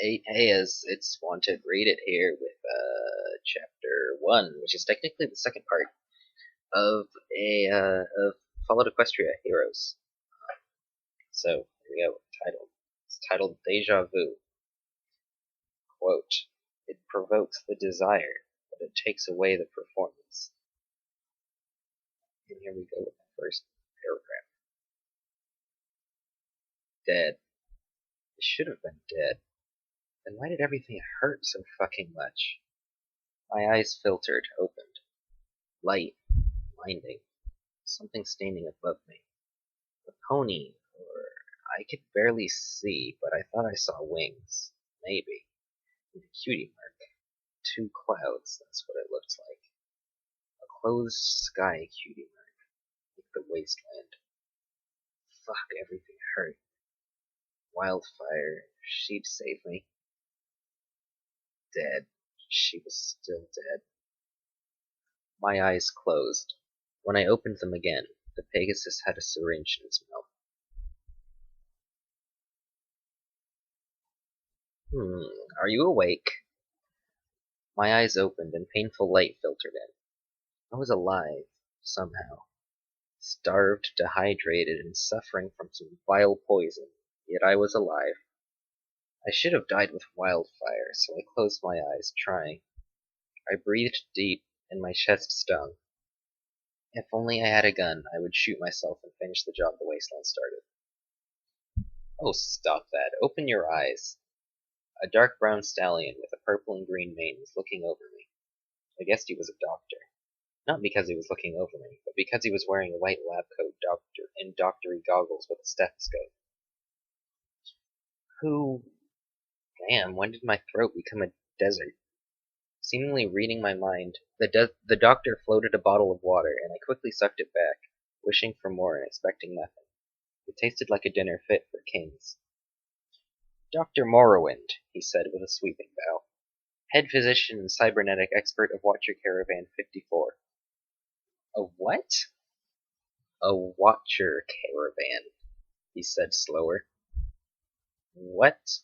Hey, as it's wanted, read it here with chapter 1, which is technically the second part of of Followed Equestria Heroes. So here we go. Title. It's titled Deja Vu. Quote: "It provokes the desire, but it takes away the performance." And here we go with the first paragraph. Dead. It should have been dead. Then why did everything hurt so fucking much? My eyes filtered, opened. Light. Blinding. Something standing above me. A pony, or I could barely see, but I thought I saw wings. Maybe. And a cutie mark. 2 clouds, that's what it looked like. A closed sky cutie mark. Like the wasteland. Fuck, everything hurt. Wildfire. She'd save me. Dead. She was still dead. My eyes closed. When I opened them again, the Pegasus had a syringe in its mouth. Are you awake? My eyes opened and painful light filtered in. I was alive, somehow. Starved, dehydrated, and suffering from some vile poison, yet I was alive. I should have died with wildfire, so I closed my eyes, trying. I breathed deep, and my chest stung. If only I had a gun, I would shoot myself and finish the job the wasteland started. Oh, stop that. Open your eyes. A dark brown stallion with a purple and green mane was looking over me. I guessed he was a doctor. Not because he was looking over me, but because he was wearing a white lab coat and doctory goggles with a stethoscope. Damn, when did my throat become a desert? Seemingly reading my mind, the doctor floated a bottle of water, and I quickly sucked it back, wishing for more and expecting nothing. It tasted like a dinner fit for kings. "Dr. Morrowind," he said with a sweeping bow. "Head physician and cybernetic expert of Watcher Caravan 54. "A what?" "A Watcher Caravan," he said slower. "What?"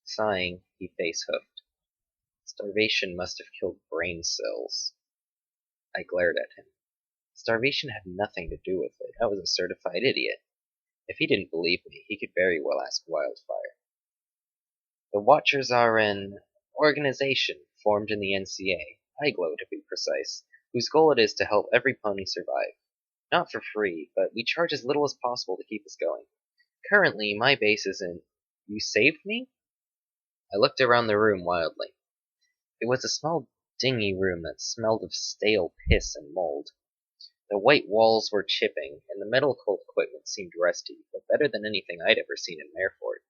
Sighing, he face-hoofed. Starvation must have killed brain cells. I glared at him. Starvation had nothing to do with it. I was a certified idiot. If he didn't believe me, he could very well ask Wildfire. "The Watchers are an organization formed in the NCA, IGLO to be precise, whose goal it is to help every pony survive. Not for free, but we charge as little as possible to keep us going. Currently, my base is in—" "You saved me?" I looked around the room wildly. It was a small, dingy room that smelled of stale piss and mold. The white walls were chipping, and the medical equipment seemed rusty, but better than anything I'd ever seen in Marefort.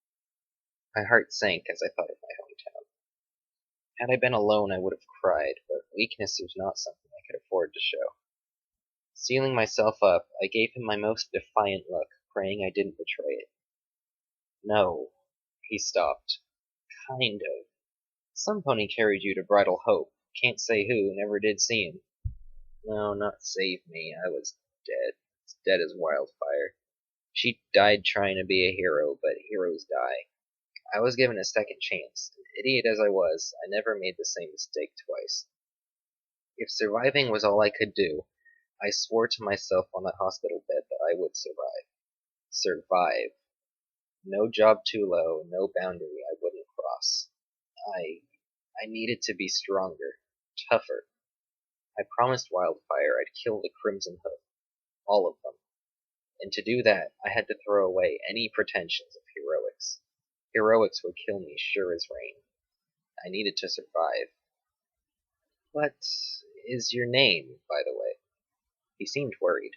My heart sank as I thought of my hometown. Had I been alone, I would have cried, but weakness was not something I could afford to show. Sealing myself up, I gave him my most defiant look, praying I didn't betray it. "No." He stopped. "Kind of. Some pony carried you to Bridal Hope. Can't say who, never did see him. No, not save me. I was dead. As dead as Wildfire. She died trying to be a hero, but heroes die. I was given a second chance, and idiot as I was, I never made the same mistake twice. If surviving was all I could do, I swore to myself on that hospital bed that I would survive. Survive. No job too low, no boundary I wouldn't cross. I needed to be stronger, tougher. I promised Wildfire I'd kill the Crimson Hoof, all of them. And to do that, I had to throw away any pretensions of heroics. Heroics would kill me sure as rain. I needed to survive. What is your name, by the way?" He seemed worried.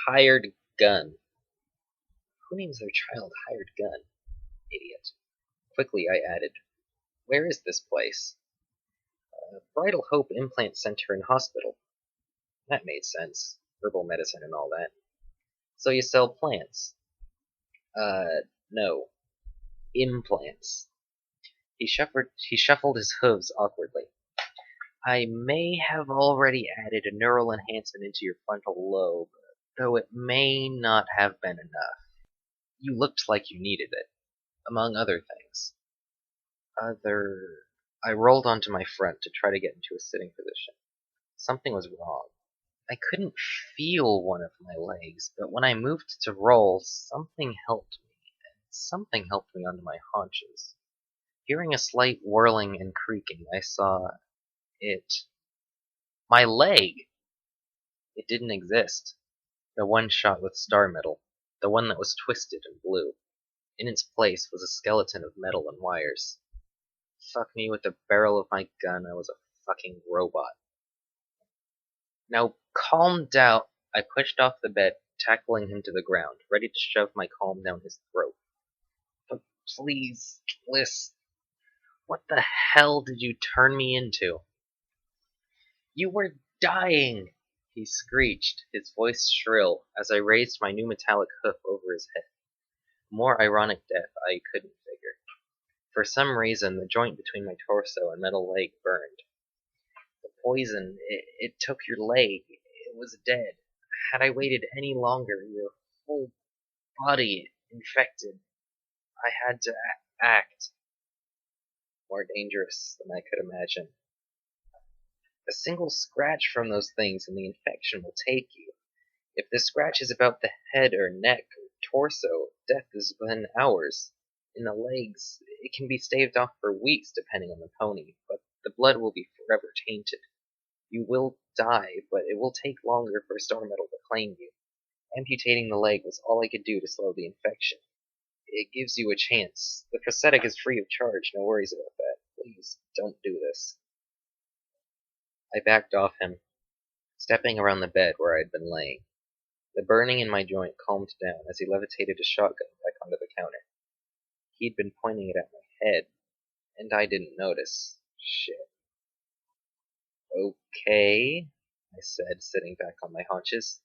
"Hired Gun." Who names their child Hired Gun? Idiot. Quickly I added, "Where is this place?" "Bridal Hope Implant Center and Hospital." That made sense. Herbal medicine and all that. "So you sell plants?" No. Implants." He shuffled his hooves awkwardly. "I may have already added a neural enhancement into your frontal lobe, though it may not have been enough. You looked like you needed it." among other things. I rolled onto my front to try to get into a sitting position. Something was wrong. I couldn't feel one of my legs, but when I moved to roll, something helped me, and something helped me onto my haunches. Hearing a slight whirling and creaking, I saw it. My leg! It didn't exist. The one shot with star metal. The one that was twisted and blue. In its place was a skeleton of metal and wires. Fuck me with the barrel of my gun, I was a fucking robot. Now calm down. I pushed off the bed, tackling him to the ground, ready to shove my calm down his throat. But please, Liz, what the hell did you turn me into? You were dying, he screeched, his voice shrill, as I raised my new metallic hoof over his head. A more ironic death I couldn't figure. For some reason, the joint between my torso and metal leg burned. The poison, it took your leg. It was dead. Had I waited any longer, your whole body infected. I had to act more dangerous than I could imagine. A single scratch from those things and the infection will take you. If the scratch is about the head or neck or torso, death is within hours. In the legs, it can be staved off for weeks depending on the pony, but the blood will be forever tainted. You will die, but it will take longer for star metal to claim you. Amputating the leg was all I could do to slow the infection. It gives you a chance. The prosthetic is free of charge, no worries about that. Please, don't do this. I backed off him, stepping around the bed where I had been laying. The burning in my joint calmed down as he levitated a shotgun back onto the counter. He'd been pointing it at my head, and I didn't notice. Shit. Okay, I said, sitting back on my haunches.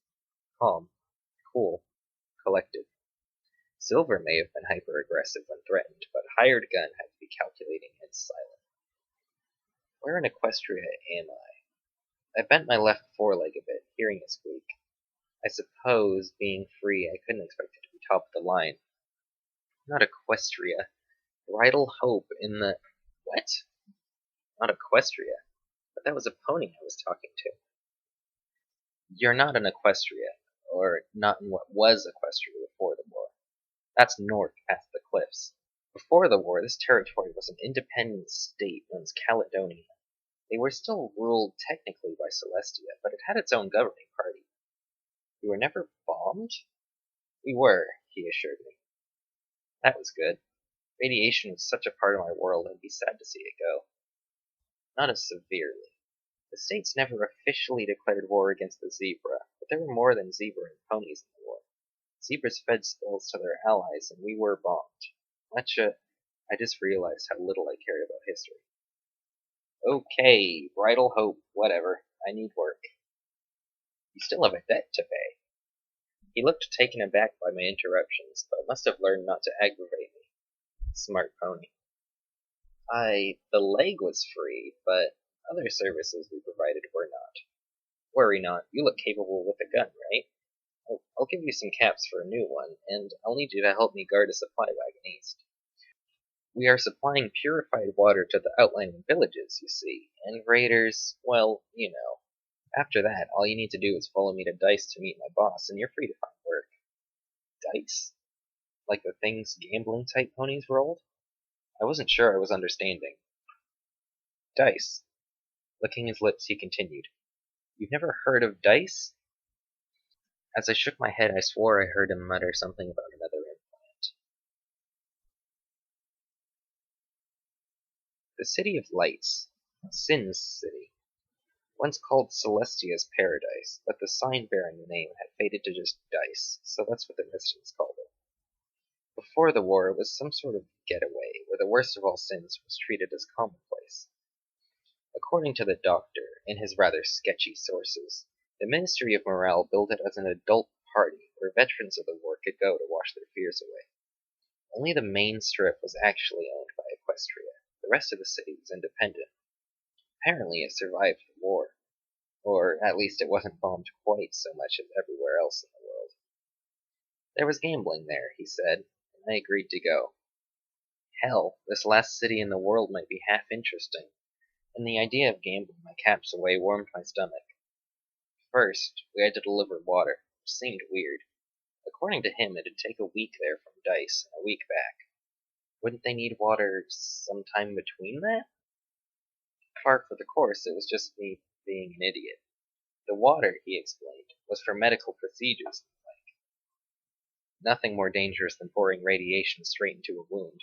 Calm, cool, collected. Silver may have been hyper-aggressive when threatened, but Hired Gun had to be calculating and silent. Where in Equestria am I? I bent my left foreleg a bit, hearing it squeak. I suppose, being free, I couldn't expect it to be top of the line. Not Equestria. Bridal Hope in the... What? Not Equestria. But that was a pony I was talking to. You're not in Equestria, or not in what was Equestria before the war. That's north past the cliffs. Before the war, this territory was an independent state known as Caledonia. They were still ruled technically by Celestia, but it had its own governing party. We were never bombed? We were, he assured me. That was good. Radiation was such a part of my world, I'd be sad to see it go. Not as severely. The states never officially declared war against the zebra, but there were more than zebra and ponies in the war. Zebras fed skulls to their allies, and we were bombed. I just realized how little I cared about history. Okay, bridal hope, whatever. I need work. You still have a debt to pay. He looked taken aback by my interruptions, but must have learned not to aggravate me. Smart pony. The leg was free, but other services we provided were not. Worry not, you look capable with a gun, right? I'll give you some caps for a new one, and I'll need you to help me guard a supply wagon east. We are supplying purified water to the outlying villages, you see, and raiders, well, you know. After that, all you need to do is follow me to Dice to meet my boss, and you're free to find work. Dice? Like the things gambling-type ponies rolled? I wasn't sure I was understanding. Dice. Licking his lips, he continued. You've never heard of Dice? As I shook my head, I swore I heard him mutter something about another implant. The City of Lights. Sin's City. Once called Celestia's Paradise, but the sign bearing the name had faded to just Dice, so that's what the residents called it. Before the war, it was some sort of getaway, where the worst of all sins was treated as commonplace. According to the doctor, in his rather sketchy sources, the Ministry of Morale built it as an adult party where veterans of the war could go to wash their fears away. Only the main strip was actually owned by Equestria. The rest of the city was independent. Apparently it survived the war, or at least it wasn't bombed quite so much as everywhere else in the world. There was gambling there, he said, and I agreed to go. Hell, this last city in the world might be half interesting, and the idea of gambling my caps away warmed my stomach. First, we had to deliver water, which seemed weird. According to him, it'd take a week there from Dice and a week back. Wouldn't they need water sometime between that? Par for the course, it was just me being an idiot. The water, he explained, was for medical procedures. Nothing more dangerous than pouring radiation straight into a wound.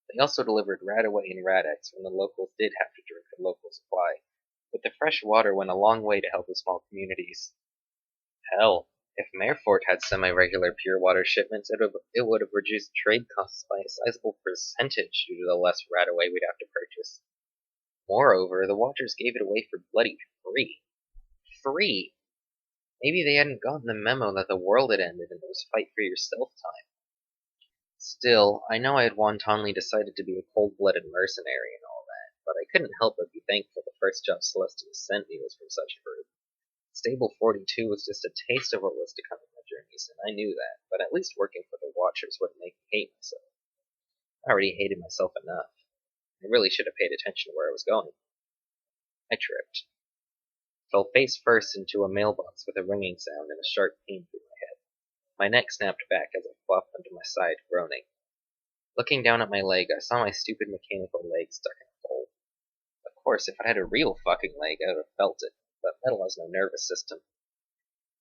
They also delivered Radaway and Radex when the locals did have to drink the local supply, but the fresh water went a long way to help the small communities. Hell, if Merefort had semi-regular pure water shipments, it would have reduced trade costs by a sizable percentage due to the less Radaway we'd have to purchase. Moreover, the Watchers gave it away for bloody free. Free! Maybe they hadn't gotten the memo that the world had ended and it was fight for yourself time. Still, I know I had wantonly decided to be a cold-blooded mercenary and all that, but I couldn't help but be thankful the first job Celestia sent me was from such a group. Stable 42 was just a taste of what was to come in my journeys, and I knew that, but at least working for the Watchers wouldn't make me hate myself. I already hated myself enough. I really should have paid attention to where I was going. I tripped. Fell face first into a mailbox with a ringing sound and a sharp pain through my head. My neck snapped back as I flopped onto my side, groaning. Looking down at my leg, I saw my stupid mechanical leg stuck in a hole. Of course, if I had a real fucking leg, I would have felt it, but metal has no nervous system.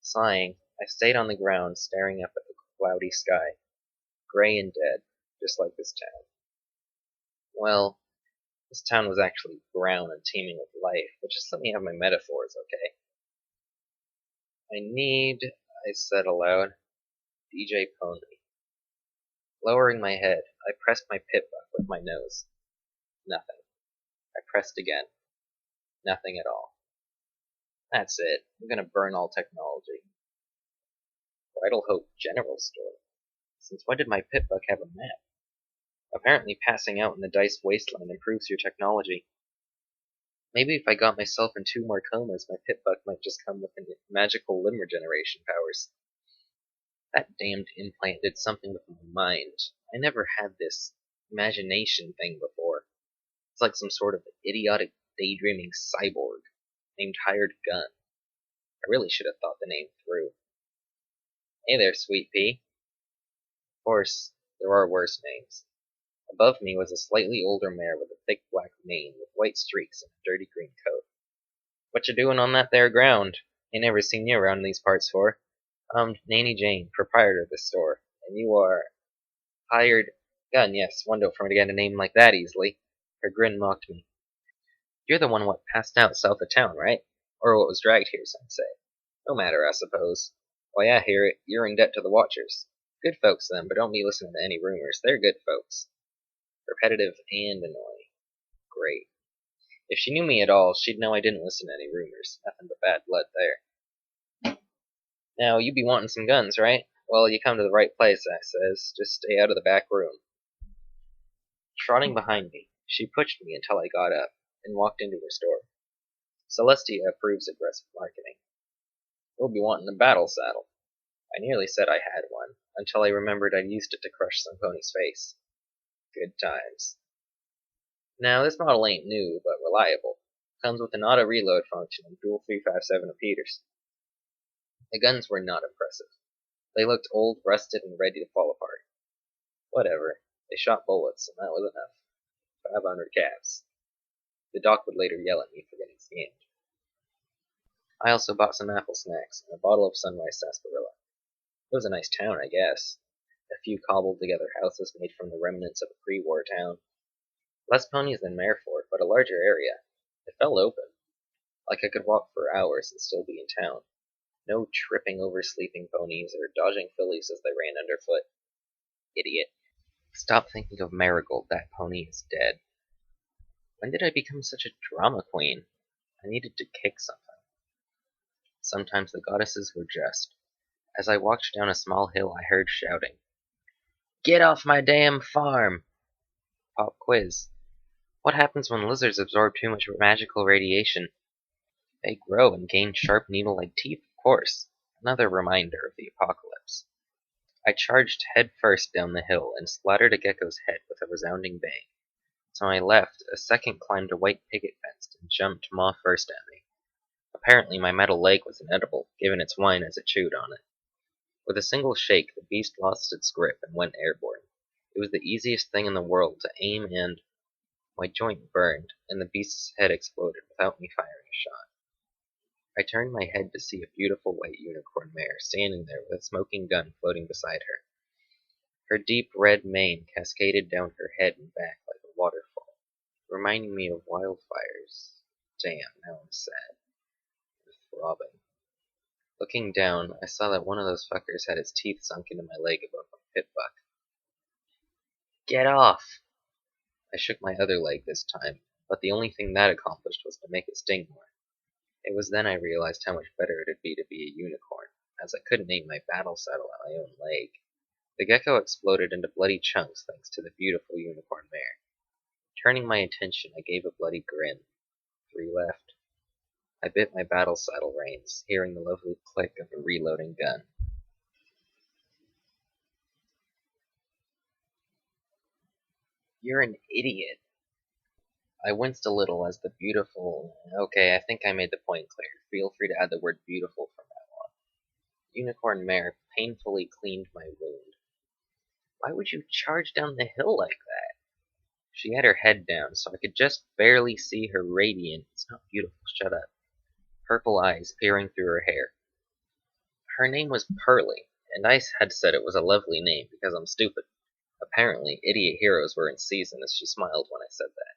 Sighing, I stayed on the ground, staring up at the cloudy sky, gray and dead, just like this town. Well, this town was actually brown and teeming with life, but just let me have my metaphors, okay? I said aloud, DJ Pony. Lowering my head, I pressed my pit buck with my nose. Nothing. I pressed again. Nothing at all. That's it. I'm gonna burn all technology. Bridal Hope General Store. Since when did my pit buck have a map? Apparently passing out in the Dice wasteland improves your technology. Maybe if I got myself in 2 more comas, my pit buck might just come with magical limb regeneration powers. That damned implant did something with my mind. I never had this imagination thing before. It's like some sort of idiotic daydreaming cyborg named Hired Gun. I really should have thought the name through. Hey there, Sweet Pea. Of course, there are worse names. Above me was a slightly older mare with a thick black mane with white streaks and a dirty green coat. What you doing on that there ground? Ain't never seen you around these parts for. I'm Nanny Jane, proprietor of this store, and you are Hired Gun. Yes, one don't forget a name like that easily. Her grin mocked me. You're the one what passed out south of town, right? Or what was dragged here, some say. No matter, I suppose. Why, I hear it, you're in debt to the Watchers. Good folks, them, but don't be listening to any rumors. They're good folks. Repetitive and annoying. Great. If she knew me at all, she'd know I didn't listen to any rumors. Nothing but bad blood there. Now, you be wanting some guns, right? Well, you come to the right place, I says. Just stay out of the back room. Trotting behind me, she pushed me until I got up, and walked into her store. Celestia approves aggressive marketing. You'll be wanting a battle saddle. I nearly said I had one, until I remembered I'd used it to crush some pony's face. Good times. Now, this model ain't new, but reliable. Comes with an auto-reload function and dual 357 repeaters. The guns were not impressive. They looked old, rusted, and ready to fall apart. Whatever. They shot bullets, and that was enough. 500 caps. The doc would later yell at me for getting scammed. I also bought some apple snacks and a bottle of Sunrise sarsaparilla. It was a nice town, I guess. A few cobbled-together houses made from the remnants of a pre-war town. Less ponies than Merefort, but a larger area. It felt open. Like I could walk for hours and still be in town. No tripping over sleeping ponies or dodging fillies as they ran underfoot. Idiot. Stop thinking of Marigold, that pony is dead. When did I become such a drama queen? I needed to kick something. Sometimes the goddesses were just. As I walked down a small hill, I heard shouting. Get off my damn farm! Pop quiz. What happens when lizards absorb too much magical radiation? They grow and gain sharp needle-like teeth, of course. Another reminder of the apocalypse. I charged head first down the hill and splattered a gecko's head with a resounding bang. To my left, a second climbed a white picket fence and jumped maw first at me. Apparently my metal leg was inedible, given its whine as it chewed on it. With a single shake, the beast lost its grip and went airborne. It was the easiest thing in the world to aim and... My joint burned, and the beast's head exploded without me firing a shot. I turned my head to see a beautiful white unicorn mare standing there with a smoking gun floating beside her. Her deep red mane cascaded down her head and back like a waterfall, reminding me of wildfires. Damn, now I'm sad. I'm throbbing. Looking down, I saw that one of those fuckers had its teeth sunk into my leg above my pit buck. Get off! I shook my other leg this time, but the only thing that accomplished was to make it sting more. It was then I realized how much better it'd be to be a unicorn, as I couldn't aim my battle saddle at my own leg. The gecko exploded into bloody chunks thanks to the beautiful unicorn mare. Turning my attention, I gave a bloody grin. 3 left. I bit my battle saddle reins, hearing the lovely click of a reloading gun. You're an idiot. I winced a little as the beautiful... Okay, I think I made the point clear. Feel free to add the word beautiful from now on. Unicorn mare painfully cleaned my wound. Why would you charge down the hill like that? She had her head down, so I could just barely see her radiant... It's not beautiful, shut up. Purple eyes peering through her hair. Her name was Pearly, and I had said it was a lovely name because I'm stupid. Apparently, idiot heroes were in season as she smiled when I said that.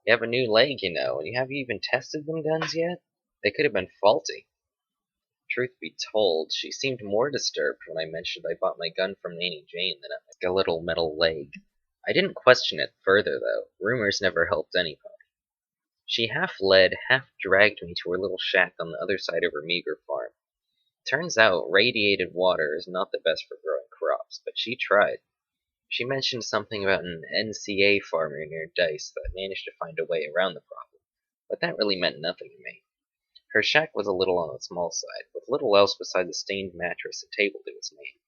You have a new leg, you know, and you haven't even tested them guns yet? They could have been faulty. Truth be told, she seemed more disturbed when I mentioned I bought my gun from Nanny Jane than at my skeletal metal leg. I didn't question it further, though. Rumors never helped anybody. She half led, half dragged me to her little shack on the other side of her meager farm. Turns out, radiated water is not the best for growing crops, but she tried. She mentioned something about an NCA farmer near Dice that managed to find a way around the problem, but that really meant nothing to me. Her shack was a little on the small side, with little else beside the stained mattress and table to its name.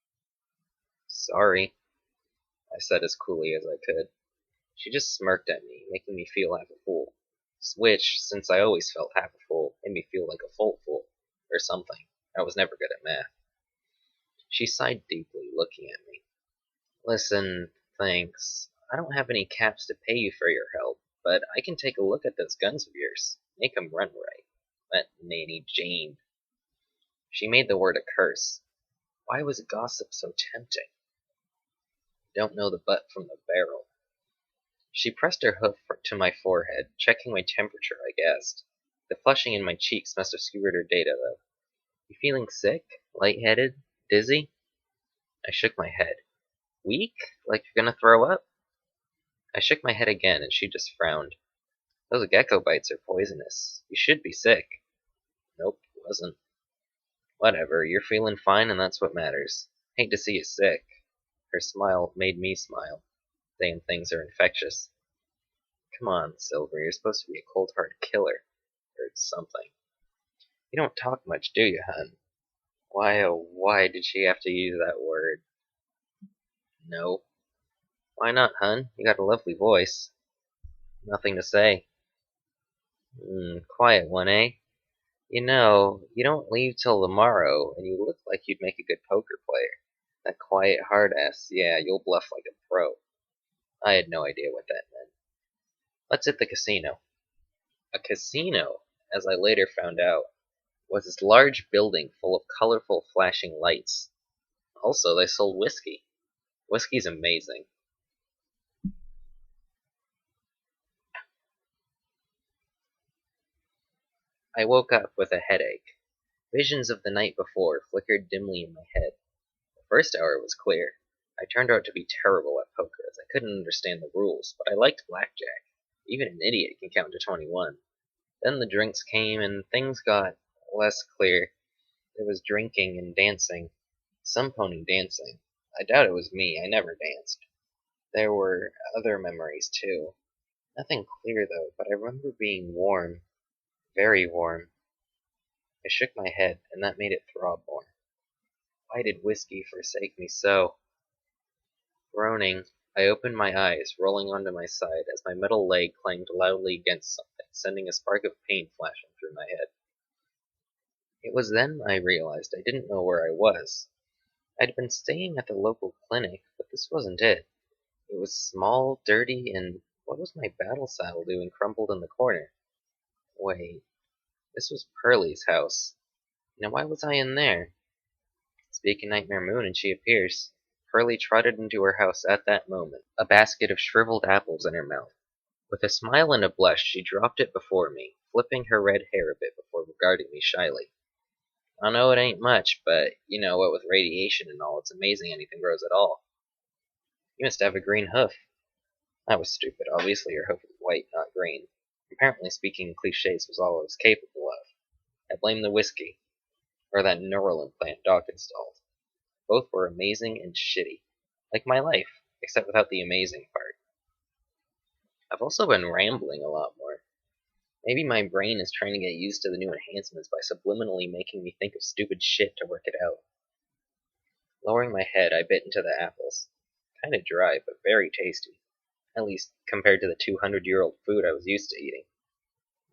Sorry, I said as coolly as I could. She just smirked at me, making me feel half a fool. Which, since I always felt half a fool, made me feel like a full fool. Or something. I was never good at math. She sighed deeply, looking at me. Listen, thanks. I don't have any caps to pay you for your help, but I can take a look at those guns of yours. Make 'em run right. That Nanny Jane. She made the word a curse. Why was gossip so tempting? Don't know the butt from the barrel. She pressed her hoof to my forehead, checking my temperature, I guessed. The flushing in my cheeks must have skewered her data, though. You feeling sick? Lightheaded? Dizzy? I shook my head. Weak? Like you're gonna throw up? I shook my head again, and she just frowned. Those gecko bites are poisonous. You should be sick. Nope, wasn't. Whatever, you're feeling fine, and that's what matters. Hate to see you sick. Her smile made me smile. Damn things are infectious. Come on, Silver, you're supposed to be a cold hard killer. Or something. You don't talk much, do you, hun? Why, oh, why did she have to use that word? No. Why not, hun? You got a lovely voice. Nothing to say. Quiet one, eh? You know, you don't leave till tomorrow, and you look like you'd make a good poker player. That quiet hard ass, yeah, you'll bluff like a pro. I had no idea what that meant. Let's hit the casino. A casino, as I later found out, was this large building full of colorful flashing lights. Also, they sold whiskey. Whiskey's amazing. I woke up with a headache. Visions of the night before flickered dimly in my head. The first hour was clear. I turned out to be terrible at poker, as I couldn't understand the rules, but I liked blackjack. Even an idiot can count to 21. Then the drinks came, and things got less clear. There was drinking and dancing. Some pony dancing. I doubt it was me, I never danced. There were other memories, too. Nothing clear, though, but I remember being warm. Very warm. I shook my head, and that made it throb more. Why did whiskey forsake me so? Groaning, I opened my eyes, rolling onto my side as my metal leg clanged loudly against something, sending a spark of pain flashing through my head. It was then I realized I didn't know where I was. I'd been staying at the local clinic, but this wasn't it. It was small, dirty, and what was my battle saddle doing crumpled in the corner? Wait, this was Pearlie's house. Now why was I in there? Speak in Nightmare Moon and she appears. Pearlie trotted into her house at that moment, a basket of shriveled apples in her mouth. With a smile and a blush, she dropped it before me, flipping her red hair a bit before regarding me shyly. I know it ain't much, but you know what with radiation and all, it's amazing anything grows at all. You must have a green hoof. That was stupid. Obviously her hoof was white, not green. Apparently speaking in cliches was all I was capable of. I blame the whiskey, or that neural implant Doc installed. Both were amazing and shitty. Like my life, except without the amazing part. I've also been rambling a lot more. Maybe my brain is trying to get used to the new enhancements by subliminally making me think of stupid shit to work it out. Lowering my head, I bit into the apples. Kinda dry, but very tasty. At least compared to the 200-year-old food I was used to eating.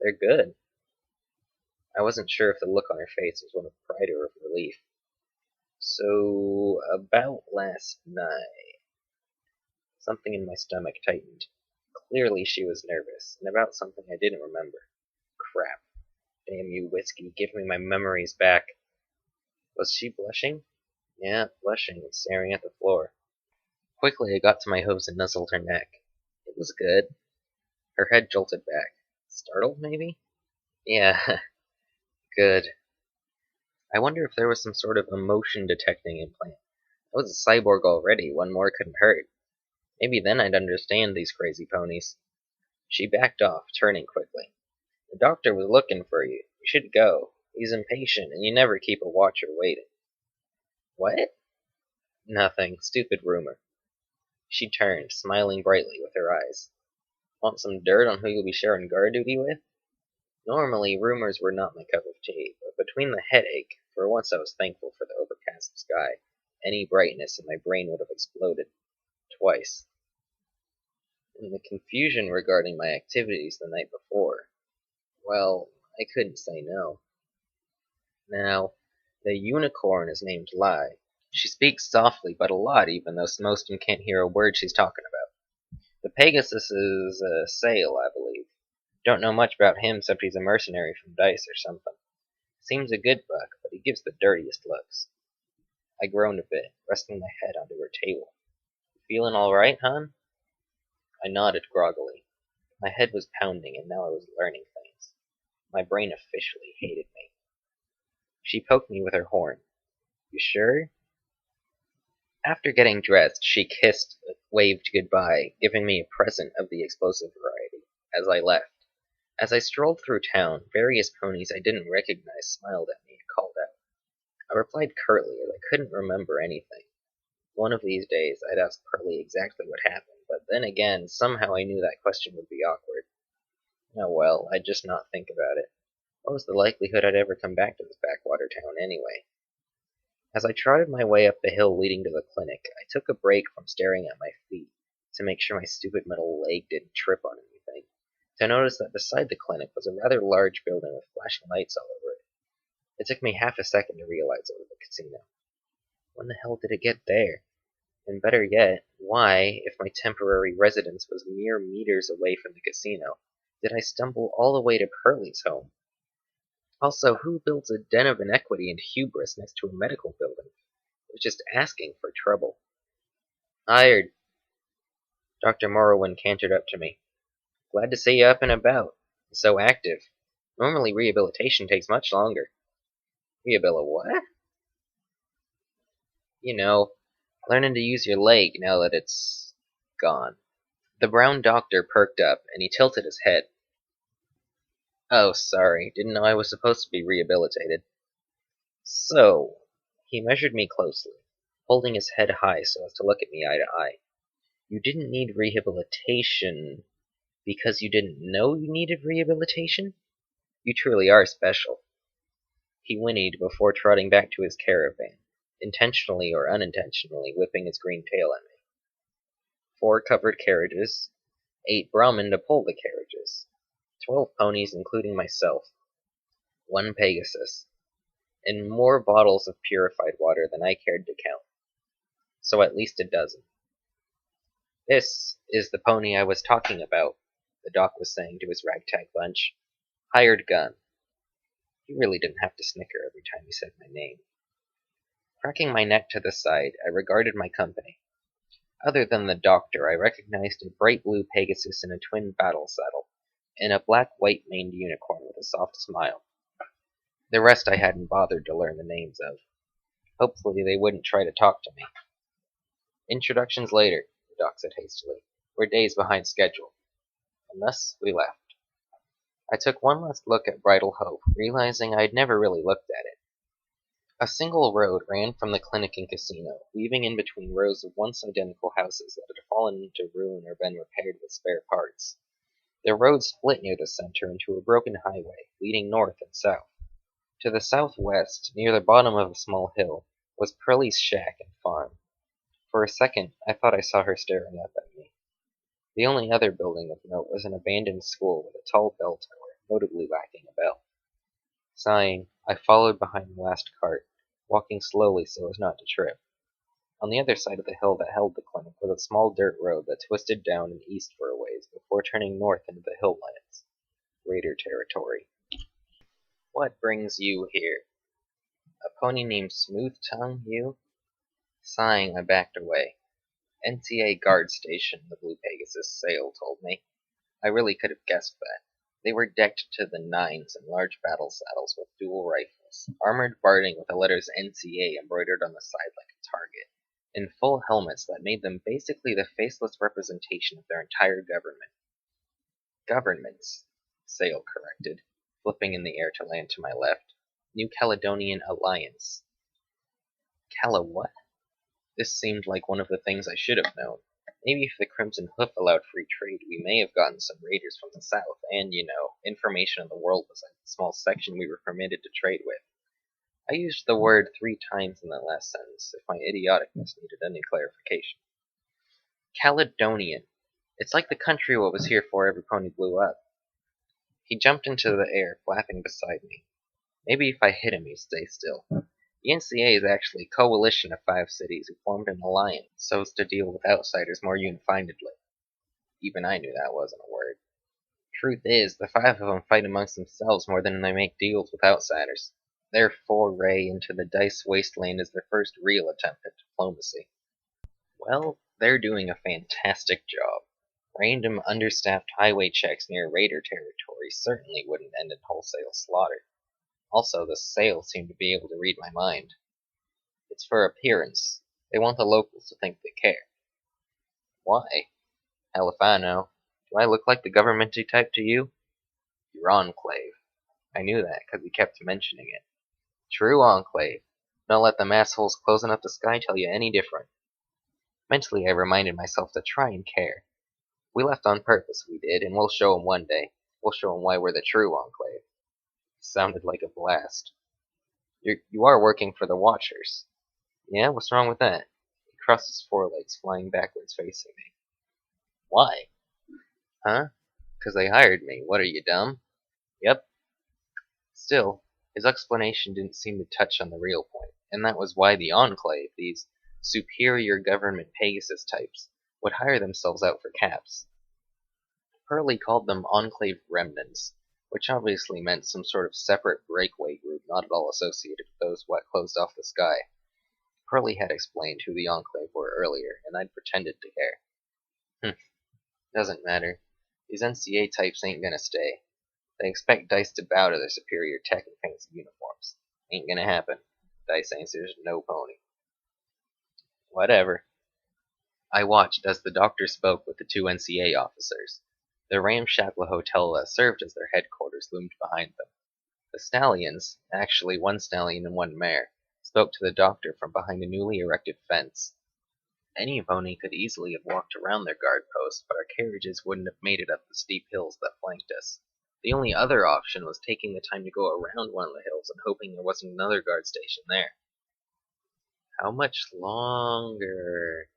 They're good. I wasn't sure if the look on her face was one of pride or of relief. So, about last night, something in my stomach tightened. Clearly she was nervous, and about something I didn't remember. Crap. Damn you, whiskey, give me my memories back. Was she blushing? Yeah, blushing and staring at the floor. Quickly I got to my hooves and nuzzled her neck. It was good. Her head jolted back. Startled, maybe? Yeah, good. I wonder if there was some sort of emotion detecting implant. I was a cyborg already, one more couldn't hurt. Maybe then I'd understand these crazy ponies. She backed off, turning quickly. The doctor was looking for you. You should go. He's impatient, and you never keep a watcher waiting. What? Nothing. Stupid rumor. She turned, smiling brightly with her eyes. Want some dirt on who you'll be sharing guard duty with? Normally, rumors were not my cup of tea, but between the headache, for once I was thankful for the overcast sky, any brightness in my brain would have exploded. Twice. And the confusion regarding my activities the night before. Well, I couldn't say no. Now, the unicorn is named Lai. She speaks softly, but a lot, even though most of them can't hear a word she's talking about. The Pegasus is a Sail, I believe. Don't know much about him except he's a mercenary from Dice or something. Seems a good buck, but he gives the dirtiest looks. I groaned a bit, resting my head onto her table. Feeling all right, hon? I nodded groggily. My head was pounding, and now I was learning things. My brain officially hated me. She poked me with her horn. You sure? After getting dressed, she kissed, waved goodbye, giving me a present of the explosive variety, as I left. As I strolled through town, various ponies I didn't recognize smiled at me and called out. I replied curtly, as I couldn't remember anything. One of these days, I'd ask Pearlie exactly what happened, but then again, somehow I knew that question would be awkward. Oh well, I'd just not think about it. What was the likelihood I'd ever come back to this backwater town anyway? As I trotted my way up the hill leading to the clinic, I took a break from staring at my feet to make sure my stupid metal leg didn't trip on anything, to notice that beside the clinic was a rather large building with flashing lights all over it. It took me half a second to realize it was a casino. When the hell did it get there? And better yet, why, if my temporary residence was mere meters away from the casino, did I stumble all the way to Pearlie's home? Also, who builds a den of inequity and hubris next to a medical building? It was just asking for trouble. Hired. Dr. Morrowind cantered up to me. Glad to see you up and about. So active. Normally rehabilitation takes much longer. What? You know, learning to use your leg now that it's gone. The brown doctor perked up, and he tilted his head. Oh, sorry, didn't know I was supposed to be rehabilitated. So, he measured me closely, holding his head high so as to look at me eye to eye. You didn't need rehabilitation because you didn't know you needed rehabilitation? You truly are special. He whinnied before trotting back to his caravan. intentionally or unintentionally whipping his green tail at me. 4 covered carriages, 8 Brahmin to pull the carriages, 12 ponies including myself, 1 Pegasus, and more bottles of purified water than I cared to count. So at least a dozen. "This is the pony I was talking about," the doc was saying to his ragtag bunch. "Hired gun." He really didn't have to snicker every time he said my name. Cracking my neck to the side, I regarded my company. Other than the doctor, I recognized a bright blue Pegasus in a twin battle saddle, and a black-white maned unicorn with a soft smile. The rest I hadn't bothered to learn the names of. Hopefully they wouldn't try to talk to me. "Introductions later," the doc said hastily. "We're days behind schedule." And thus we left. I took one last look at Bridal Hope, realizing I'd never really looked at it. A single road ran from the clinic and casino, weaving in between rows of once identical houses that had fallen into ruin or been repaired with spare parts. The road split near the center into a broken highway, leading north and south. To the southwest, near the bottom of a small hill, was Pearlie's shack and farm. For a second, I thought I saw her staring up at me. The only other building of note was an abandoned school with a tall bell tower, notably lacking a bell. Sighing, I followed behind the last cart, walking slowly so as not to trip. On the other side of the hill that held the clinic was a small dirt road that twisted down and east for a ways before turning north into the hilllands. Raider territory. "What brings you here? A pony named Smooth Tongue, you?" Sighing, I backed away. "NCA guard station," the blue Pegasus sail told me. I really could have guessed that. They were decked to the nines in large battle saddles with dual rifles, armored barding with the letters NCA embroidered on the side like a target, and full helmets that made them basically the faceless representation of their entire government. "Governments," Sale corrected, flipping in the air to land to my left. "New Caledonian Alliance." What? This seemed like one of the things I should have known. Maybe if the Crimson Hoof allowed free trade, we may have gotten some raiders from the south, and, information on the world was a small section we were permitted to trade with. I used the word 3 times in that last sentence, if my idioticness needed any clarification. Caledonian. It's like the country what was here before every pony blew up. He jumped into the air, flapping beside me. Maybe if I hit him he'd stay still. The NCA is actually a coalition of 5 cities who formed an alliance so as to deal with outsiders more unifiedly. Even I knew that wasn't a word. Truth is, the 5 of them fight amongst themselves more than they make deals with outsiders. Their foray into the Dice Wasteland is their first real attempt at diplomacy. Well, they're doing a fantastic job. Random understaffed highway checks near raider territory certainly wouldn't end in wholesale slaughter. Also, the sails seem to be able to read my mind. It's for appearance. They want the locals to think they care. Why? Hell if I know. Do I look like the governmenty type to you? Your enclave. I knew that because he kept mentioning it. True enclave. Don't let them assholes closing up the sky tell you any different. Mentally, I reminded myself to try and care. We left on purpose, we did, and we'll show 'em one day. We'll show 'em why we're the true enclave. Sounded like a blast. You are working for the Watchers. Yeah, what's wrong with that? He crossed his forelegs, flying backwards, facing me. Why? Huh? 'Cause they hired me. What are you, dumb? Yep. Still, his explanation didn't seem to touch on the real point, and that was why the Enclave, these superior government Pegasus types, would hire themselves out for caps. Hurley called them Enclave Remnants, which obviously meant some sort of separate breakaway group not at all associated with those what closed off the sky. Hurley had explained who the Enclave were earlier, and I'd pretended to care. Doesn't matter. These NCA types ain't gonna stay. They expect Dice to bow to their superior tech and fancy uniforms. Ain't gonna happen. Dice answers no pony. Whatever. I watched as the doctor spoke with the 2 NCA officers. The ramshackle hotel that served as their headquarters loomed behind them. The stallions, actually 1 stallion and 1 mare, spoke to the doctor from behind a newly erected fence. Any pony could easily have walked around their guard post, but our carriages wouldn't have made it up the steep hills that flanked us. The only other option was taking the time to go around one of the hills and hoping there wasn't another guard station there. How much longer?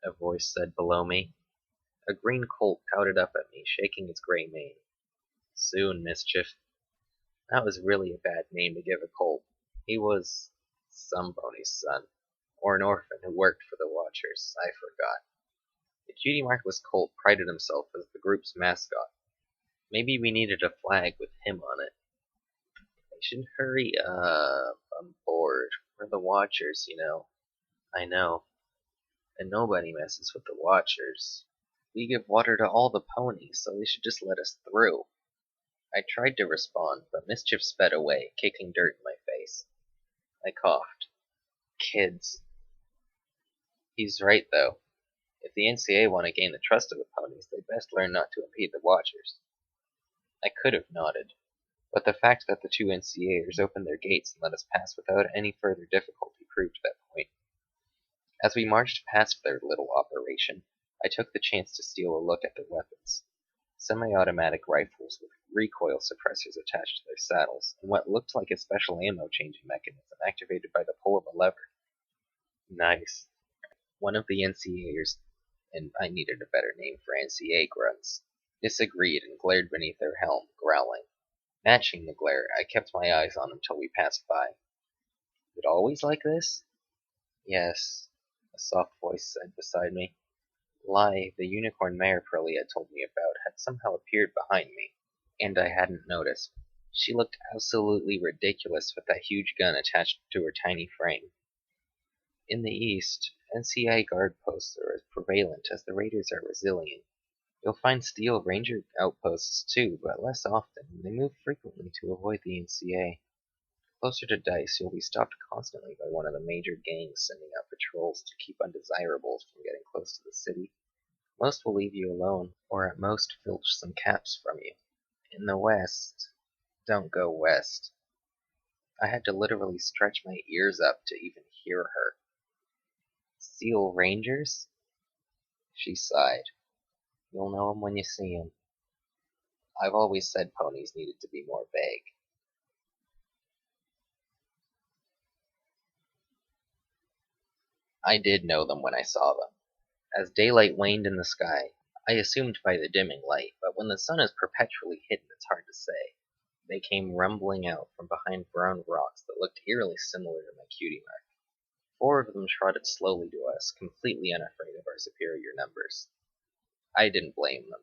A voice said below me. A green colt pouted up at me, shaking its gray mane. Soon, mischief. That was really a bad name to give a colt. He was somebody's son, or an orphan who worked for the Watchers. I forgot. The cutie markless colt prided himself as the group's mascot. Maybe we needed a flag with him on it. I should hurry up. I'm bored. We're the Watchers, you know. I know. And nobody messes with the Watchers. We give water to all the ponies, so they should just let us through. I tried to respond, but Mischief sped away, kicking dirt in my face. I coughed. Kids. He's right, though. If the NCA want to gain the trust of the ponies, they best learn not to impede the Watchers. I could have nodded, but the fact that the two NCAers opened their gates and let us pass without any further difficulty proved that point. As we marched past their little operation, I took the chance to steal a look at their weapons. Semi-automatic rifles with recoil suppressors attached to their saddles, and what looked like a special ammo changing mechanism activated by the pull of a lever. Nice. One of the NCAers, and I needed a better name for NCA grunts, disagreed and glared beneath their helm, growling. Matching the glare, I kept my eyes on him till we passed by. Is it always like this? Yes, a soft voice said beside me. Lai, the unicorn mare Pearlie had told me about, had somehow appeared behind me, and I hadn't noticed. She looked absolutely ridiculous with that huge gun attached to her tiny frame. In the east, NCA guard posts are as prevalent as the raiders are resilient. You'll find Steel Ranger outposts too, but less often, and they move frequently to avoid the NCA. Closer to Dice, you'll be stopped constantly by one of the major gangs sending out patrols to keep undesirables from getting close to the city. Most will leave you alone, or at most filch some caps from you. In the west, don't go west. I had to literally stretch my ears up to even hear her. Steel Rangers? She sighed. You'll know 'em when you see 'em. I've always said ponies needed to be more vague. I did know them when I saw them. As daylight waned in the sky, I assumed by the dimming light, but when the sun is perpetually hidden it's hard to say. They came rumbling out from behind brown rocks that looked eerily similar to my cutie mark. 4 of them trotted slowly to us, completely unafraid of our superior numbers. I didn't blame them.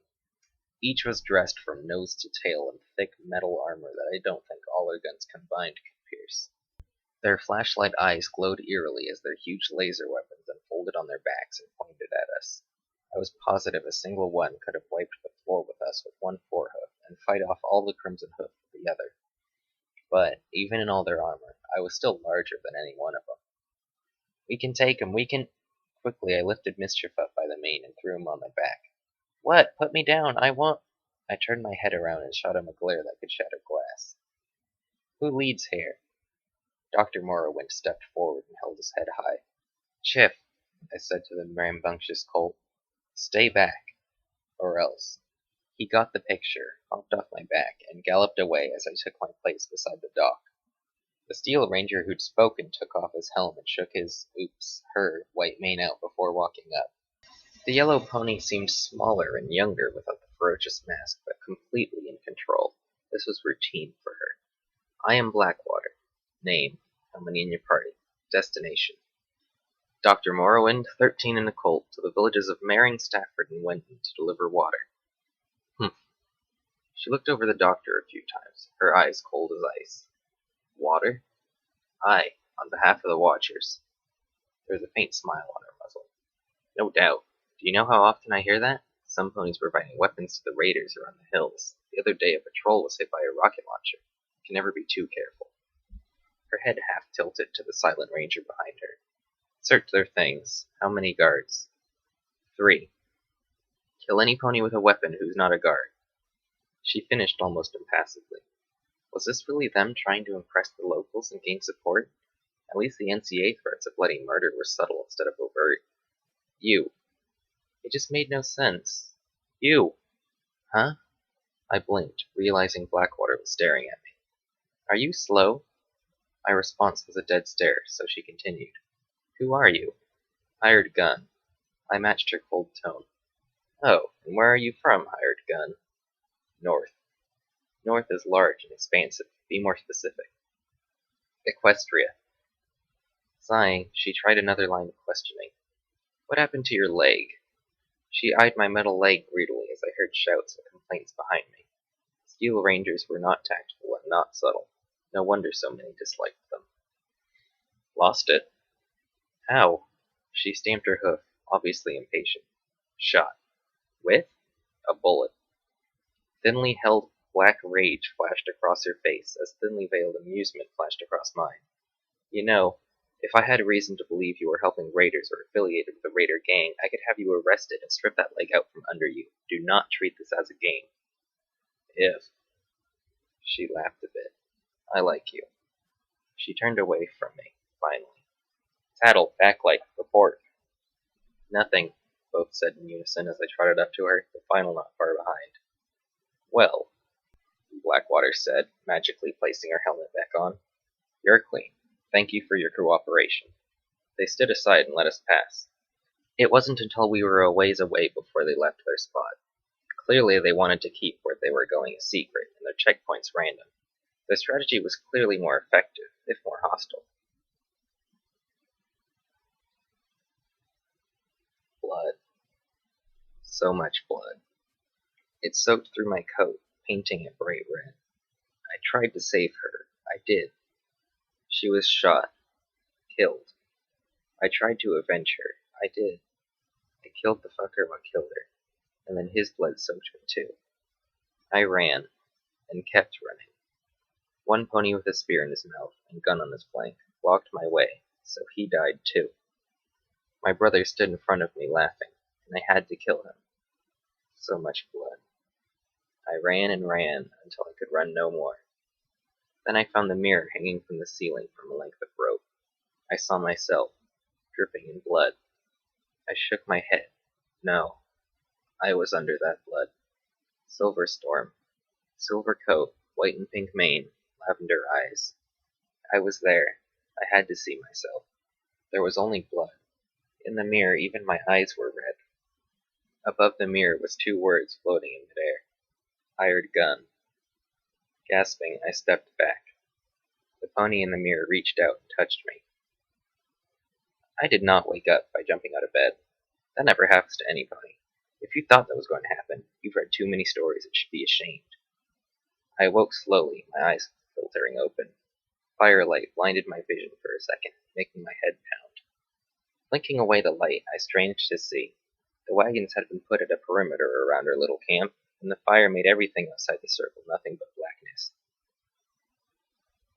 Each was dressed from nose to tail in thick metal armor that I don't think all our guns combined could pierce. Their flashlight eyes glowed eerily as their huge laser weapons unfolded on their backs and pointed at us. I was positive a single one could have wiped the floor with us with one forehoof and fight off all the Crimson Hoof with the other. But, even in all their armor, I was still larger than any one of them. We can take him, we can— Quickly I lifted Mischief up by the mane and threw him on my back. What? Put me down, I won't— I turned my head around and shot him a glare that could shatter glass. Who leads here? Dr. Morrowind stepped forward and held his head high. Chiff, I said to the rambunctious colt, stay back, or else. He got the picture, hopped off my back, and galloped away as I took my place beside the dock. The Steel Ranger who'd spoken took off his helm and shook his, her, white mane out before walking up. The yellow pony seemed smaller and younger without the ferocious mask, but completely in control. This was routine for her. I am Blackwater. Name, how many in your party? Destination. Dr. Morrowind, 13 and a colt, to the villages of Maring, Stafford, and Wenton to deliver water. She looked over the doctor a few times, her eyes cold as ice. Water? Aye, on behalf of the Watchers. There was a faint smile on her muzzle. No doubt. Do you know how often I hear that? Some ponies providing weapons to the raiders around the hills. The other day a patrol was hit by a rocket launcher. You can never be too careful. Her head half tilted to the silent ranger behind her. Search their things. How many guards? 3. Kill any pony with a weapon who's not a guard. She finished almost impassively. Was this really them trying to impress the locals and gain support? At least the NCA threats of bloody murder were subtle instead of overt. You. It just made no sense. You. Huh? I blinked, realizing Blackwater was staring at me. Are you slow? My response was a dead stare, so she continued. Who are you? Hired gun. I matched her cold tone. Oh, and where are you from, hired gun? North. North is large and expansive. Be more specific. Equestria. Sighing, she tried another line of questioning. What happened to your leg? She eyed my metal leg greedily as I heard shouts and complaints behind me. Steel Rangers were not tactful and not subtle. No wonder so many disliked them. Lost it. How? She stamped her hoof, obviously impatient. Shot. With? A bullet. Thinly held black rage flashed across her face as thinly veiled amusement flashed across mine. You know, if I had reason to believe you were helping raiders or affiliated with a raider gang, I could have you arrested and strip that leg out from under you. Do not treat this as a game. If. She laughed a bit. I like you. She turned away from me, finally. Tattle, backlight, report. Nothing, both said in unison as I trotted up to her, the final not far behind. Well, Blackwater said, magically placing her helmet back on. You're clean. Thank you for your cooperation. They stood aside and let us pass. It wasn't until we were a ways away before they left their spot. Clearly they wanted to keep where they were going a secret, and their checkpoints random. Their strategy was clearly more effective, if more hostile. Blood. So much blood. It soaked through my coat, painting it bright red. I tried to save her. I did. She was shot. Killed. I tried to avenge her. I did. I killed the fucker what killed her. And then his blood soaked me too. I ran. And kept running. One pony with a spear in his mouth and gun on his flank blocked my way, so he died too. My brother stood in front of me laughing, and I had to kill him. So much blood. I ran and ran until I could run no more. Then I found the mirror hanging from the ceiling from a length of rope. I saw myself, dripping in blood. I shook my head. No, I was under that blood. Silver storm. Silver coat, white and pink mane, lavender eyes. I was there. I had to see myself. There was only blood. In the mirror, even my eyes were red. Above the mirror was two words floating in midair. Hired gun. Gasping, I stepped back. The pony in the mirror reached out and touched me. I did not wake up by jumping out of bed. That never happens to any pony. If you thought that was going to happen, you've read too many stories and should be ashamed. I awoke slowly, my eyes filtering open. Firelight blinded my vision for a second, making my head pound. Blinking away the light, I strained to see. The wagons had been put at a perimeter around our little camp, and the fire made everything outside the circle nothing but blackness.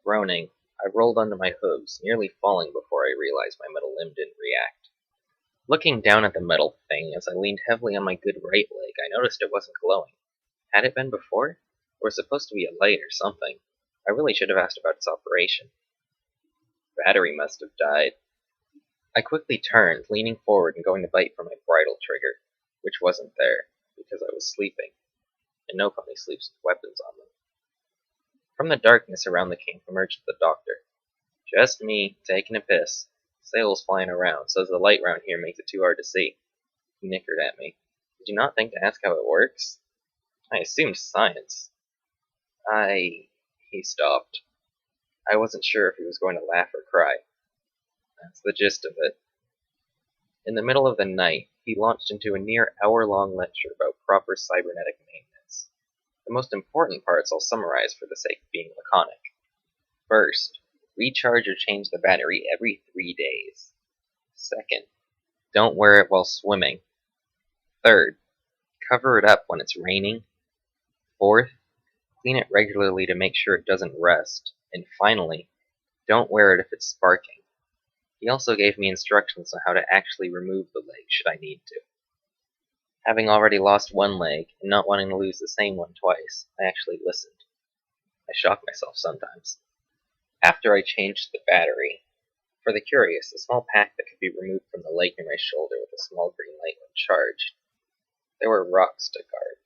Groaning, I rolled onto my hooves, nearly falling before I realized my metal limb didn't react. Looking down at the metal thing as I leaned heavily on my good right leg, I noticed it wasn't glowing. Had it been before? Or was it supposed to be a light or something? I really should have asked about its operation. Battery must have died. I quickly turned, leaning forward and going to bite for my bridle trigger, which wasn't there, because I was sleeping, and no pony sleeps with weapons on them. From the darkness around the camp emerged the doctor. Just me, taking a piss. Sails flying around, says the light round here makes it too hard to see. He nickered at me. Did you not think to ask how it works? I assumed science. He stopped. I wasn't sure if he was going to laugh or cry. That's the gist of it. In the middle of the night, he launched into a near hour-long lecture about proper cybernetic maintenance. The most important parts I'll summarize for the sake of being laconic. First, recharge or change the battery every 3 days. Second, don't wear it while swimming. Third, cover it up when it's raining. Fourth, clean it regularly to make sure it doesn't rust. And finally, don't wear it if it's sparking. He also gave me instructions on how to actually remove the leg should I need to. Having already lost one leg, and not wanting to lose the same one twice, I actually listened. I shock myself sometimes. After I changed the battery, for the curious, a small pack that could be removed from the leg near my shoulder with a small green light when charged. There were rocks to guard.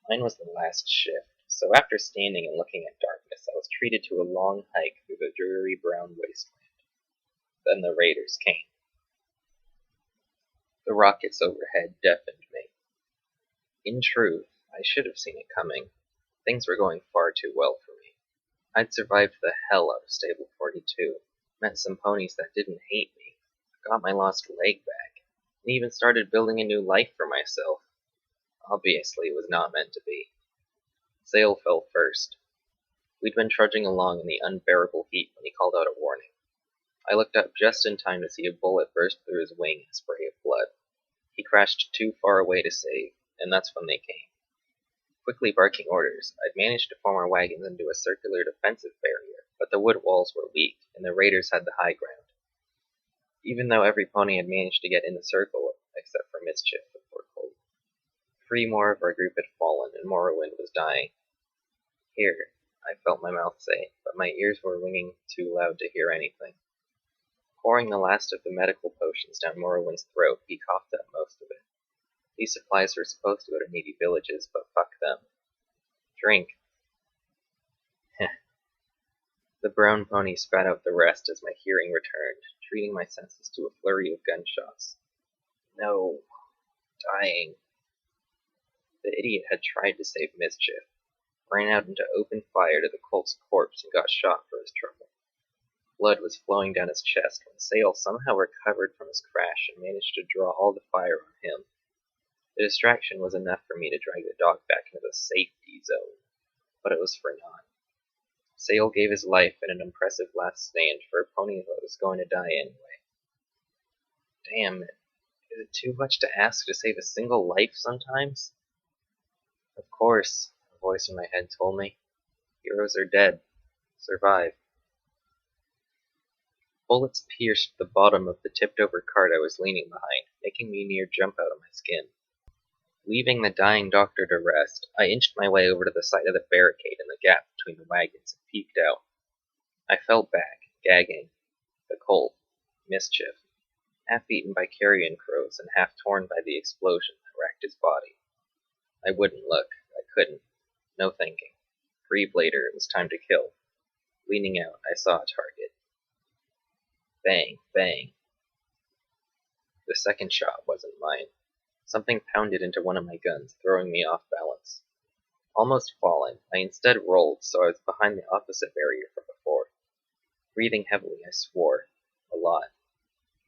Mine was the last shift, so after standing and looking at darkness, I was treated to a long hike through the dreary brown wasteland. Then the raiders came. The rockets overhead deafened me. In truth, I should have seen it coming. Things were going far too well for me. I'd survived the hell out of Stable 42, met some ponies that didn't hate me, got my lost leg back, and even started building a new life for myself. Obviously, it was not meant to be. Sale fell first. We'd been trudging along in the unbearable heat when he called out a warning. I looked up just in time to see a bullet burst through his wing in a spray of blood. He crashed too far away to save, and that's when they came. Quickly barking orders, I'd managed to form our wagons into a circular defensive barrier, but the wood walls were weak, and the raiders had the high ground. Even though every pony had managed to get in the circle, except for Mischief, the poor colt. 3 more of our group had fallen, and Morrowind was dying. Here, I felt my mouth say, but my ears were ringing too loud to hear anything. Pouring the last of the medical potions down Morrowind's throat, he coughed up most of it. These supplies were supposed to go to needy villages, but fuck them. Drink. The brown pony spat out the rest as my hearing returned, treating my senses to a flurry of gunshots. No. Dying. The idiot had tried to save Mischief, ran out into open fire to the colt's corpse and got shot for his trouble. Blood was flowing down his chest when Sale somehow recovered from his crash and managed to draw all the fire on him. The distraction was enough for me to drag the dog back into the safety zone, but it was for naught. Sale gave his life in an impressive last stand for a pony that was going to die anyway. Damn it. Is it too much to ask to save a single life sometimes? Of course, a voice in my head told me. Heroes are dead. Survive. Bullets pierced the bottom of the tipped-over cart I was leaning behind, making me near jump out of my skin. Leaving the dying doctor to rest, I inched my way over to the side of the barricade in the gap between the wagons and peeked out. I fell back, gagging. The colt, Mischief, half-eaten by carrion crows and half-torn by the explosion that wrecked his body. I wouldn't look. I couldn't. No thinking. Breathe later, it was time to kill. Leaning out, I saw a target. Bang, bang. The second shot wasn't mine. Something pounded into one of my guns, throwing me off balance. Almost falling, I instead rolled so I was behind the opposite barrier from before. Breathing heavily, I swore. A lot.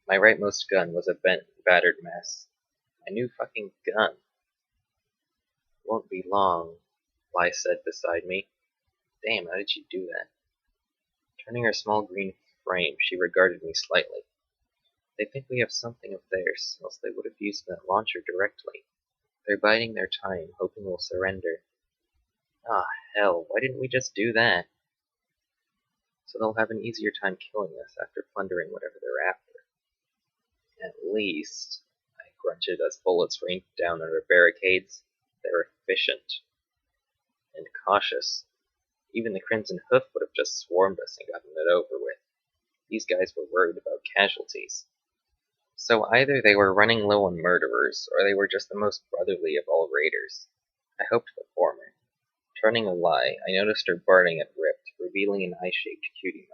My rightmost gun was a bent, battered mess. A new fucking gun. Won't be long, Lai said beside me. Damn, how did she do that? Turning her small green frame, she regarded me slightly. They think we have something of theirs, else they would have used that launcher directly. They're biding their time, hoping we'll surrender. Ah, hell, why didn't we just do that? So they'll have an easier time killing us after plundering whatever they're after. At least, I grunted as bullets rained down on our barricades, they're efficient. And cautious. Even the Crimson Hoof would have just swarmed us and gotten it over with. These guys were worried about casualties. So either they were running low on murderers, or they were just the most brotherly of all raiders. I hoped the former. Turning a lie, I noticed her burning at ripped, revealing an eye-shaped cutie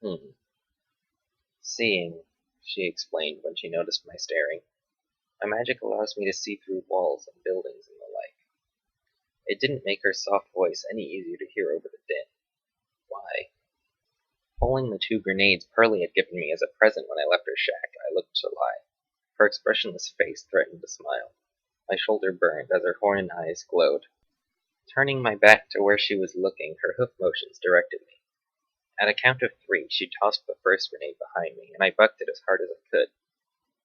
mark. Seeing, she explained when she noticed my staring. My magic allows me to see through walls and buildings and the like. It didn't make her soft voice any easier to hear over the din. Why? Pulling the 2 grenades Pearlie had given me as a present when I left her shack, I looked to Lai. Her expressionless face threatened to smile. My shoulder burned as her horny eyes glowed. Turning my back to where she was looking, her hoof motions directed me. At a count of 3, she tossed the first grenade behind me, and I bucked it as hard as I could.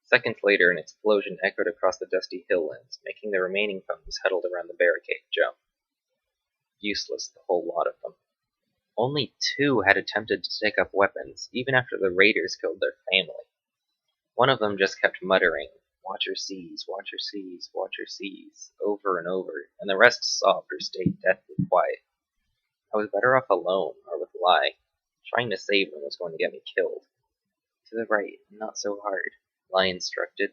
Seconds later, an explosion echoed across the dusty hilllands, making the remaining ponies huddled around the barricade jump. Useless, the whole lot of them. Only 2 had attempted to take up weapons, even after the raiders killed their family. One of them just kept muttering, "Watcher sees, Watcher sees, Watcher sees," over and over, and the rest sobbed or stayed deathly quiet. I was better off alone, or with Lai. Trying to save them was going to get me killed. To the right, not so hard, Lai instructed.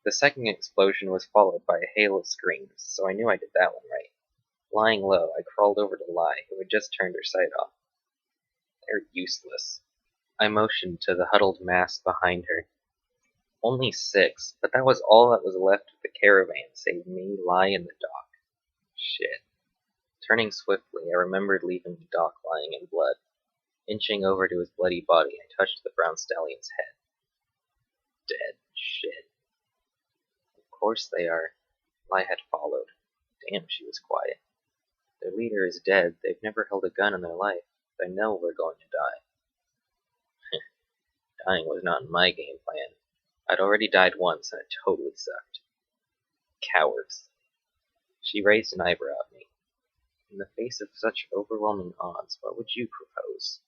The second explosion was followed by a hail of screams, so I knew I did that one right. Lying low, I crawled over to Lai, who had just turned her sight off. They're useless. I motioned to the huddled mass behind her. Only 6, but that was all that was left of the caravan save me, lie, and the dock. Shit. Turning swiftly, I remembered leaving the dock lying in blood. Inching over to his bloody body, I touched the brown stallion's head. Dead. Shit. Of course they are. Lie had followed. Damn, she was quiet. Their leader is dead. They've never held a gun in their life. They know we're going to die. Dying was not in my game plan. I'd already died once, and it totally sucked. Cowards. She raised an eyebrow at me. In the face of such overwhelming odds, what would you propose?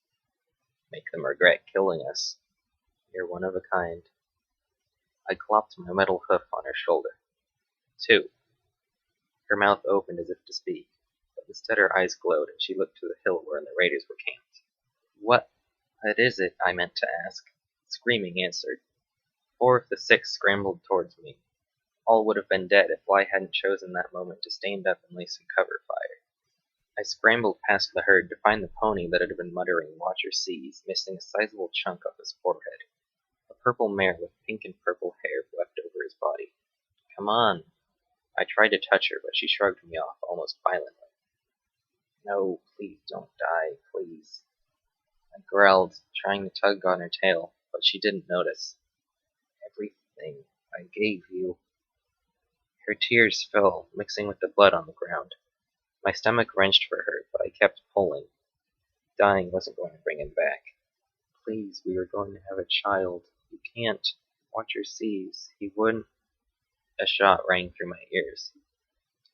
Make them regret killing us. You're one of a kind. I clopped my metal hoof on her shoulder. 2. Her mouth opened as if to speak, but instead her eyes glowed and she looked to the hill wherein the raiders were camped. What is it? I meant to ask. Screaming answered. 4 of the 6 scrambled towards me. All would have been dead if Lie hadn't chosen that moment to stand up and lay some cover fire. I scrambled past the herd to find the pony that had been muttering "Watcher sees," missing a sizable chunk off his forehead. A purple mare with pink and purple hair wept over his body. Come on. I tried to touch her, but she shrugged me off almost violently. No, please don't die, please. I growled, trying to tug on her tail, but she didn't notice. Everything I gave you. Her tears fell, mixing with the blood on the ground. My stomach wrenched for her, but I kept pulling. Dying wasn't going to bring him back. Please, we were going to have a child. You can't. Watcher sees. He wouldn't. A shot rang through my ears.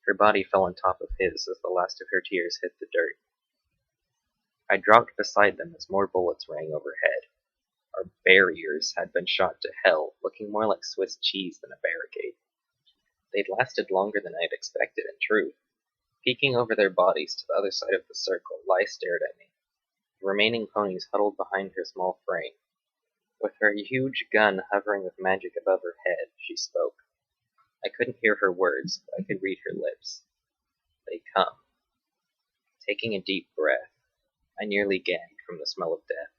Her body fell on top of his as the last of her tears hit the dirt. I dropped beside them as more bullets rang overhead. Our barriers had been shot to hell, looking more like Swiss cheese than a barricade. They'd lasted longer than I'd expected, in truth. Peeking over their bodies to the other side of the circle, Lie stared at me. The remaining ponies huddled behind her small frame. With her huge gun hovering with magic above her head, she spoke. I couldn't hear her words, but I could read her lips. They come. Taking a deep breath, I nearly gagged from the smell of death.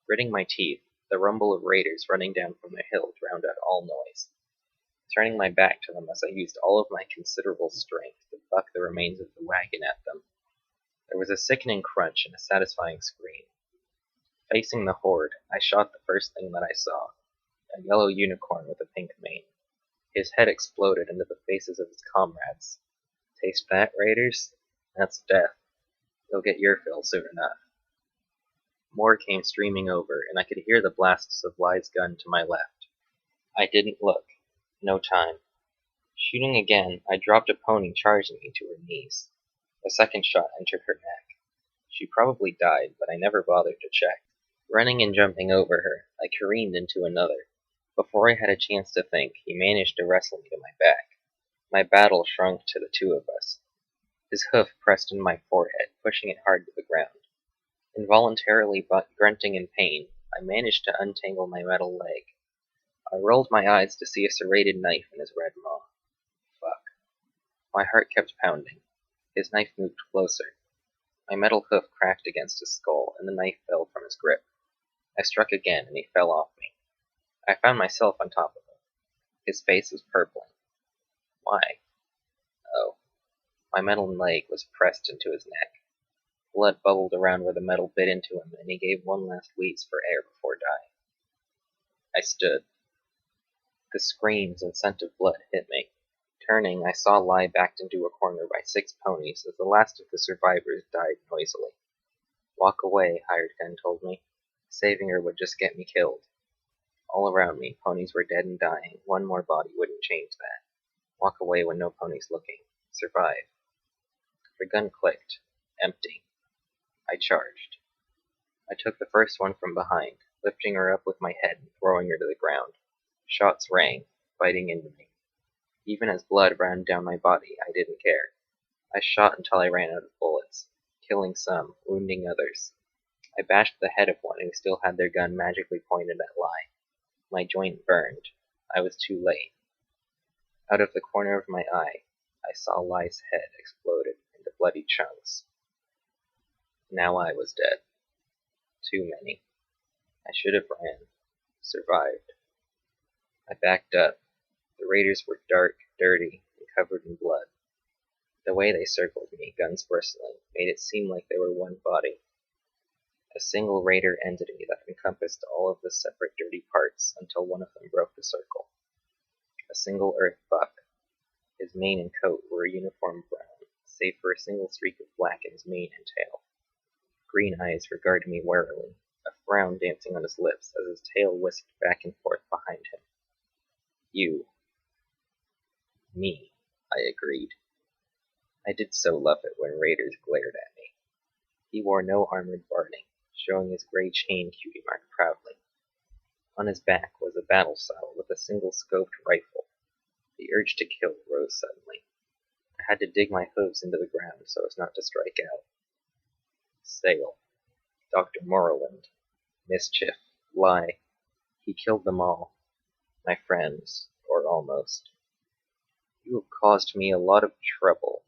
Gritting my teeth, the rumble of raiders running down from the hill drowned out all noise. Turning my back to them as I used all of my considerable strength to buck the remains of the wagon at them, there was a sickening crunch and a satisfying scream. Facing the horde, I shot the first thing that I saw, a yellow unicorn with a pink mane. His head exploded into the faces of his comrades. Taste that, raiders? That's death. You'll get your fill soon enough. More came streaming over, and I could hear the blasts of Lie's gun to my left. I didn't look. No time. Shooting again, I dropped a pony charging me to her knees. A second shot entered her neck. She probably died, but I never bothered to check. Running and jumping over her, I careened into another. Before I had a chance to think, he managed to wrestle me to my back. My battle shrunk to the 2 of us. His hoof pressed in my forehead, pushing it hard to the ground. Involuntarily grunting in pain, I managed to untangle my metal leg. I rolled my eyes to see a serrated knife in his red maw. Fuck. My heart kept pounding. His knife moved closer. My metal hoof cracked against his skull, and the knife fell from his grip. I struck again, and he fell off me. I found myself on top of him. His face was purpling. Why? Oh. My metal leg was pressed into his neck. Blood bubbled around where the metal bit into him, and he gave one last wheeze for air before dying. I stood. The screams and scent of blood hit me. Turning, I saw Lie backed into a corner by 6 ponies as the last of the survivors died noisily. Walk away, hired gun told me. Saving her would just get me killed. All around me, ponies were dead and dying. One more body wouldn't change that. Walk away when no pony's looking. Survive. The gun clicked. Empty. I charged. I took the first one from behind, lifting her up with my head and throwing her to the ground. Shots rang, biting into me. Even as blood ran down my body, I didn't care. I shot until I ran out of bullets, killing some, wounding others. I bashed the head of one who still had their gun magically pointed at Lie. My joint burned. I was too late. Out of the corner of my eye, I saw Lie's head exploded into bloody chunks. Now I was dead. Too many. I should have ran. Survived. I backed up. The raiders were dark, dirty, and covered in blood. The way they circled me, guns bristling, made it seem like they were one body. A single raider entity that encompassed all of the separate dirty parts until one of them broke the circle. A single earth buck. His mane and coat were a uniform brown, save for a single streak of black in his mane and tail. Green eyes regarded me warily, a frown dancing on his lips as his tail whisked back and forth behind him. You. Me, I agreed. I did so love it when raiders glared at me. He wore no armored varning, showing his gray chain cutie mark proudly. On his back was a battle saddle with a single scoped rifle. The urge to kill rose suddenly. I had to dig my hooves into the ground so as not to strike out. Sale. Dr. Morrowind. Mischief. Lie. He killed them all. My friends. Or almost. You have caused me a lot of trouble.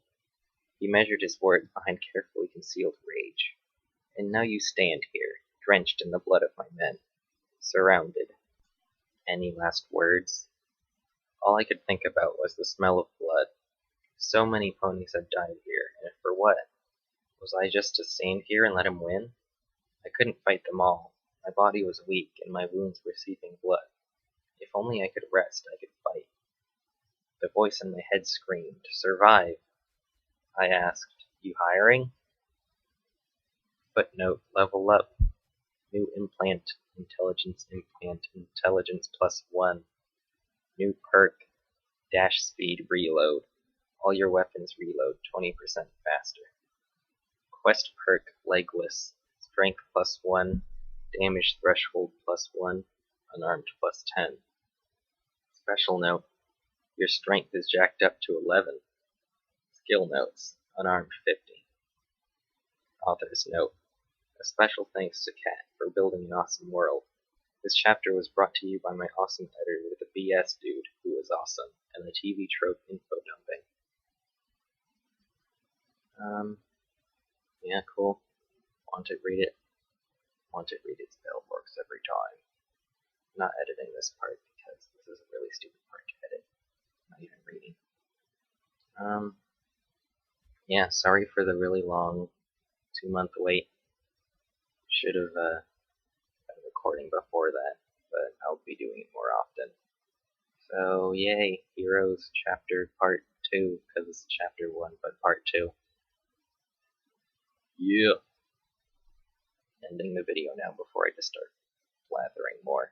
He measured his words behind carefully concealed rage. And now you stand here, drenched in the blood of my men. Surrounded. Any last words? All I could think about was the smell of blood. So many ponies had died here, and for what? Was I just to stand here and let him win? I couldn't fight them all. My body was weak, and my wounds were seeping blood. If only I could rest, I could fight. The voice in my head screamed, "Survive!" I asked, "You hiring?" Footnote, level up. New implant, intelligence +1. New perk, dash speed reload. All your weapons reload 20% faster. Quest perk, legless. Strength +1. Damage threshold +1. Unarmed +10. Special note. Your strength is jacked up to 11. Skill notes. Unarmed 50. Author's note. A special thanks to Kat for building an awesome world. This chapter was brought to you by my awesome editor, the BS dude, who is awesome, and the TV trope info dumping. Yeah, cool. Want it, read it. Want it, read it spell works every time. I'm not editing this part because this is a really stupid part to edit. I'm not even reading. Yeah, sorry for the really long 2-month wait. Should have been recording before that, but I'll be doing it more often. So, yay, Heroes Chapter Part 2, because it's Chapter 1, but Part 2. Yeah! Ending the video now before I just start blathering more.